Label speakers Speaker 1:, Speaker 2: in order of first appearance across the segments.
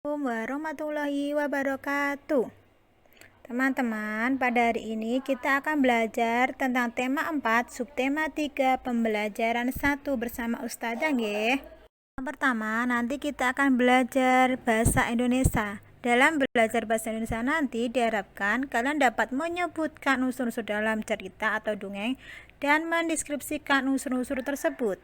Speaker 1: Assalamualaikum warahmatullahi wabarakatuh. Teman-teman, pada hari ini kita akan belajar tentang tema 4, subtema 3, pembelajaran 1 bersama Ustazah nggih. Yang pertama, nanti kita akan belajar bahasa Indonesia. Dalam belajar bahasa Indonesia nanti diharapkan kalian dapat menyebutkan unsur-unsur dalam cerita atau dongeng dan mendeskripsikan unsur-unsur tersebut.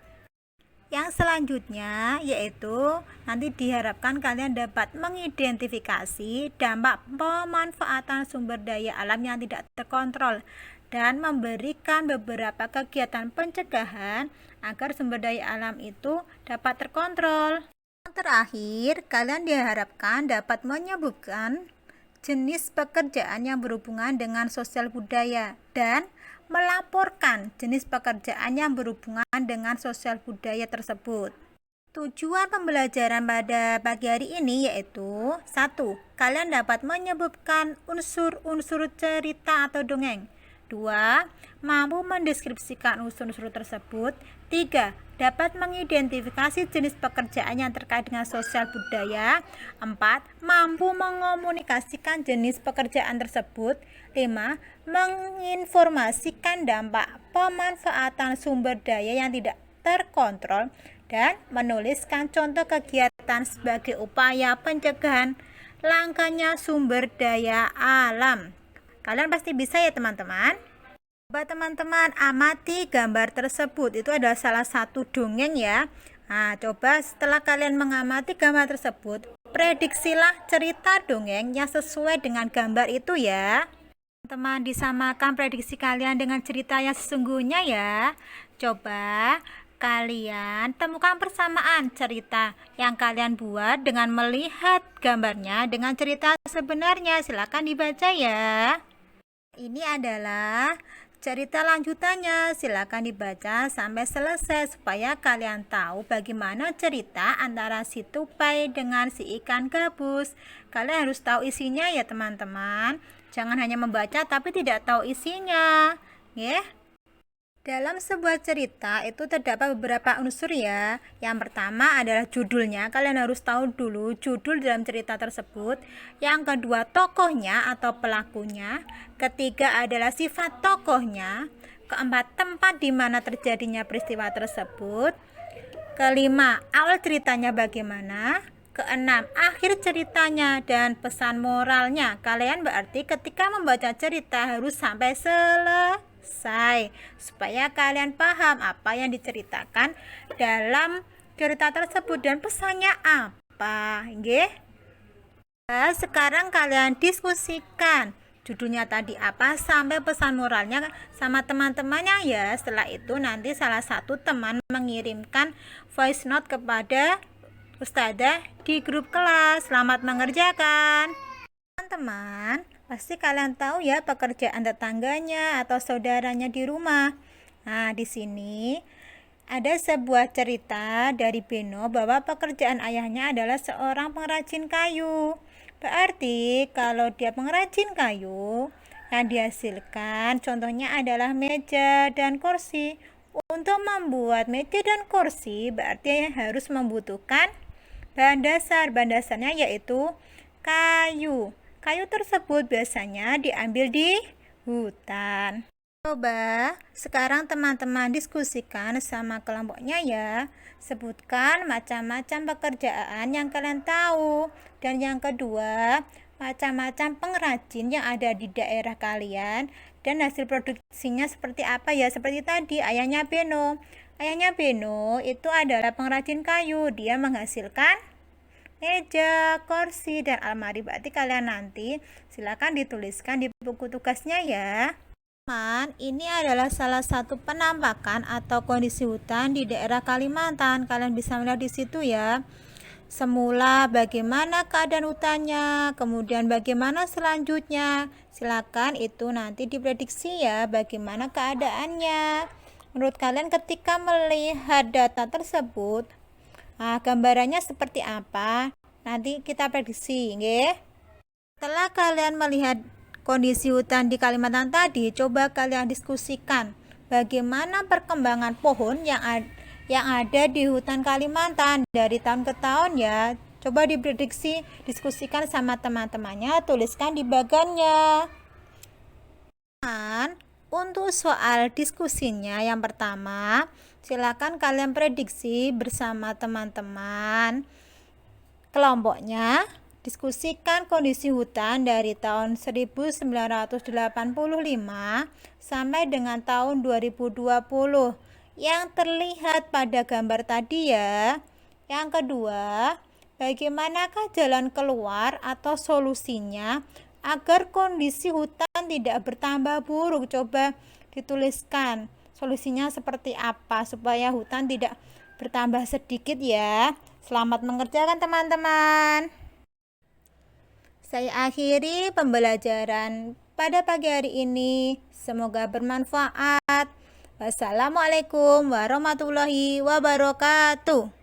Speaker 1: Yang selanjutnya yaitu nanti diharapkan kalian dapat mengidentifikasi dampak pemanfaatan sumber daya alam yang tidak terkontrol dan memberikan beberapa kegiatan pencegahan agar sumber daya alam itu dapat terkontrol. Yang terakhir, kalian diharapkan dapat menyebutkan jenis pekerjaan yang berhubungan dengan sosial budaya dan melaporkan jenis pekerjaan yang berhubungan dengan sosial budaya tersebut. Tujuan pembelajaran pada pagi hari ini yaitu 1. Kalian dapat menyebutkan unsur-unsur cerita atau dongeng. 2. Mampu mendeskripsikan unsur-unsur tersebut. 3. Dapat mengidentifikasi jenis pekerjaan yang terkait dengan sosial budaya. 4. Mampu mengomunikasikan jenis pekerjaan tersebut. 5. Menginformasikan dampak pemanfaatan sumber daya yang tidak terkontrol dan menuliskan contoh kegiatan sebagai upaya pencegahan langkanya sumber daya alam. Kalian pasti bisa ya teman-teman. Coba teman-teman amati gambar tersebut, itu adalah salah satu dongeng ya. Nah, coba setelah kalian mengamati gambar tersebut, prediksilah cerita dongeng yang sesuai dengan gambar itu ya. Teman-teman, disamakan prediksi kalian dengan cerita yang sesungguhnya ya. Coba kalian temukan persamaan cerita yang kalian buat dengan melihat gambarnya dengan cerita sebenarnya. Silakan dibaca ya. Ini adalah cerita lanjutannya. Silakan dibaca sampai selesai supaya kalian tahu bagaimana cerita antara si tupai dengan si ikan gabus. Kalian harus tahu isinya ya teman-teman. Jangan hanya membaca tapi tidak tahu isinya. Ya. Dalam sebuah cerita itu terdapat beberapa unsur ya. Yang pertama adalah judulnya. Kalian harus tahu dulu judul dalam cerita tersebut. Yang kedua tokohnya atau pelakunya. Ketiga adalah sifat tokohnya. Keempat tempat di mana terjadinya peristiwa tersebut. Kelima awal ceritanya bagaimana. Keenam akhir ceritanya dan pesan moralnya. Kalian berarti ketika membaca cerita harus sampai selesai supaya kalian paham apa yang diceritakan dalam cerita tersebut dan pesannya apa. Nggih. Sekarang kalian diskusikan judulnya tadi apa sampai pesan moralnya sama teman-temannya ya. Setelah itu nanti salah satu teman mengirimkan voice note kepada Ustazah di grup kelas. Selamat mengerjakan. Teman-teman, pasti kalian tahu ya pekerjaan tetangganya atau saudaranya di rumah. Nah, di sini ada sebuah cerita dari Beno bahwa pekerjaan ayahnya adalah seorang pengrajin kayu. Berarti kalau dia pengrajin kayu, yang dihasilkan contohnya adalah meja dan kursi. Untuk membuat meja dan kursi berarti harus membutuhkan bahan dasar. Bahan dasarnya yaitu kayu. Kayu tersebut biasanya diambil di hutan. Coba sekarang teman-teman diskusikan sama kelompoknya ya. Sebutkan macam-macam pekerjaan yang kalian tahu. Dan yang kedua, macam-macam pengrajin yang ada di daerah kalian dan hasil produksinya seperti apa ya. Seperti tadi ayahnya Beno. Ayahnya Beno itu adalah pengrajin kayu. Dia menghasilkan meja, kursi, dan almari. Berarti kalian nanti silakan dituliskan di buku tugasnya ya. Teman, ini adalah salah satu penampakan atau kondisi hutan di daerah Kalimantan. Kalian bisa melihat di situ ya. Semula bagaimana keadaan hutannya, kemudian bagaimana selanjutnya. Silakan itu nanti diprediksi ya bagaimana keadaannya. Menurut kalian ketika melihat data tersebut, gambarannya seperti apa? Nanti kita prediksi, nggih. Setelah kalian melihat kondisi hutan di Kalimantan tadi, coba kalian diskusikan bagaimana perkembangan pohon yang ada di hutan Kalimantan dari tahun ke tahun ya. Coba diprediksi, diskusikan sama teman-temannya, tuliskan di bagannya. Untuk soal diskusinya, yang pertama, silakan kalian prediksi bersama teman-teman kelompoknya. Diskusikan kondisi hutan dari tahun 1985 sampai dengan tahun 2020 yang terlihat pada gambar tadi ya. Yang kedua, bagaimanakah jalan keluar atau solusinya agar kondisi hutan tidak bertambah buruk? Coba dituliskan solusinya seperti apa supaya hutan tidak bertambah sedikit ya. Selamat mengerjakan teman-teman. Saya akhiri pembelajaran pada pagi hari ini. Semoga bermanfaat. Wassalamualaikum warahmatullahi wabarakatuh.